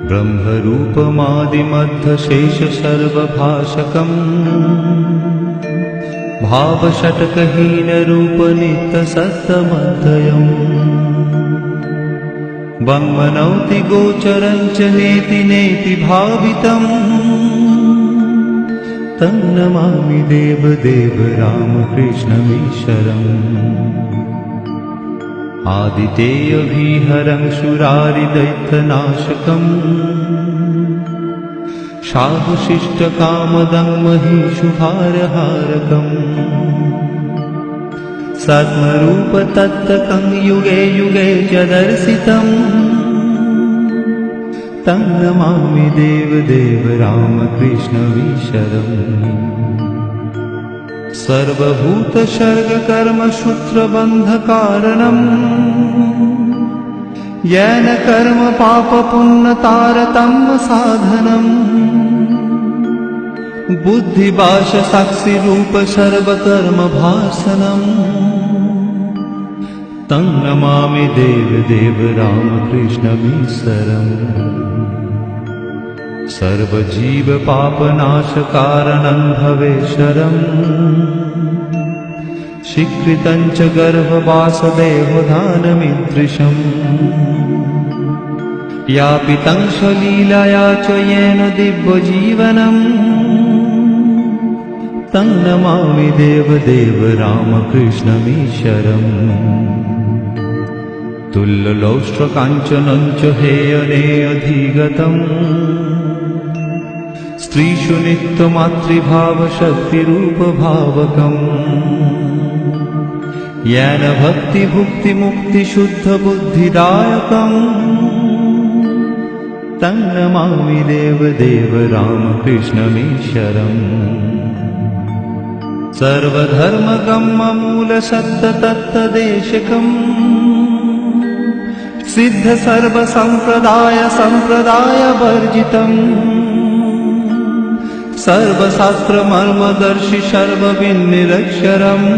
ब्रह्मरूपमादिमध्यशेषसर्वभाषकम् भावषट्कहीनरूपनित्यसत्त्वमध्ययम् वङ्मनौति गोचरं च नेति नेति भावितम् तं नमामि देवदेव रामकृष्णमीश्वरम् आदितेयविहरं सुरारिदैत्यनाशकम् शाहुशिष्टकामदं महिषुभारहारकम् सद्मरूपतत्त्वकं युगे युगे च दर्शितम् तं नमामि देवदेव रामकृष्णमीश्वरम् सर्वभूतसर्गकर्मसूत्रबन्धकारणम् येन कर्म पापपुण्यतारतम्य साधनम् बुद्धिभाषसाक्षिरूप सर्वकर्मभासनम् तं नमामि देवदेव रामकृष्णमीश्वरम् सर्वजीवपापनाशकारणं भवेश्वरम् स्वीकृतं च गर्भवासदेवधानमीदृशम् यापितं स्वलीलया च येन दिव्यजीवनम् तं नमामि देवदेव रामकृष्णमीश्वरम् तुल्यलौष्ट्रकाञ्चनं च हेयनेऽधिगतम् स्त्रीषु नित्यमातृभावशक्तिरूपभावकम् येन भक्तिभुक्तिमुक्तिशुद्धबुद्धिदायकम् तं नमामि देवदेव रामकृष्णमीश्वरम् सर्वधर्मगम्यमूलसत्ततत्तदेशकम् सिद्धसर्वसम्प्रदायवर्जितम् सर्वशास्त्रमर्मदर्शि सर्वविन्निरक्षरम्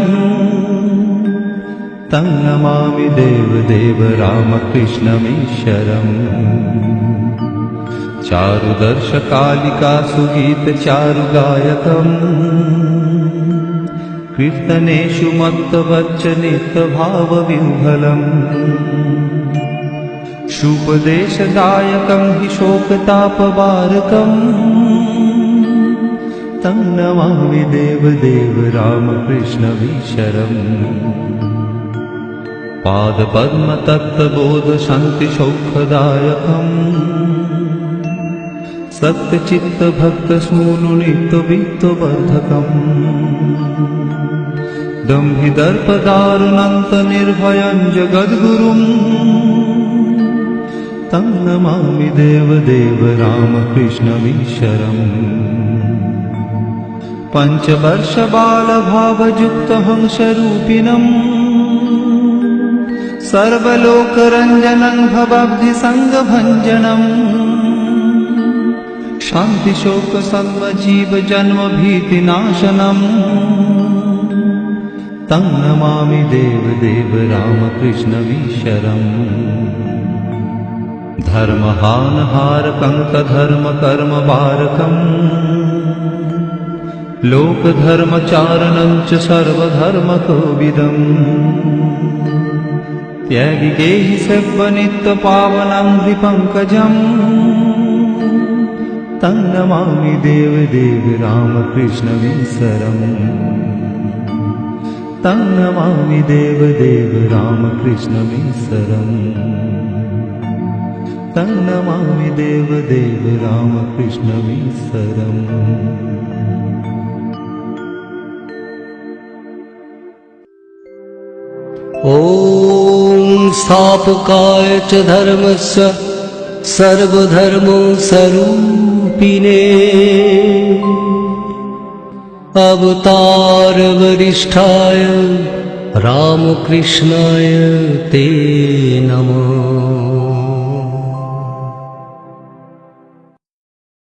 तं नमामि देवदेव रामकृष्णमीश्वरम् चारुदर्शकालिकासुगीतचारुगायकम् कीर्तनेषु मत्तवच्चनित्यभावविह्वलम् शुपदेशदायकं हि शोकतापवारकम् तं नमामि देवदेव रामकृष्णमीश्वरम् पादपद्मतत्त्वबोधशान्तिसौखदायकम् सत्यचित्तभक्तस्मूलुनित्यवित्तवर्धकम् दम्भिदर्पदारुणन्तनिर्भयं जगद्गुरुम् तं नमामि देवदेव रामकृष्णमीश्वरम् पञ्चवर्षबालभावयुक्तहंसरूपिणम् सर्वलोकरञ्जनं भवाब्धिसङ्गभञ्जनम् शान्तिशोकसर्वजीवजन्मभीतिनाशनम् तं नमामि देवदेव रामकृष्णमीश्वरम् धर्महानहारकं तधर्मकर्मवारकम् लोकधर्मचारणं च सर्वधर्मकोविदम् त्यागिकेहि सर्वनित्यपावनं हृपङ्कजम् तं नमामि देवदेव रामकृष्णमीश्वरम् तं नमामि देवदेव रामकृष्णमीश्वरम् तं नमामि देवदेव रामकृष्णमीश्वरम्। ॐ स्थापकाय च धर्मस्य सर्वधर्मस्वरूपिणे अवतारवरिष्ठाय रामकृष्णाय ते नमः।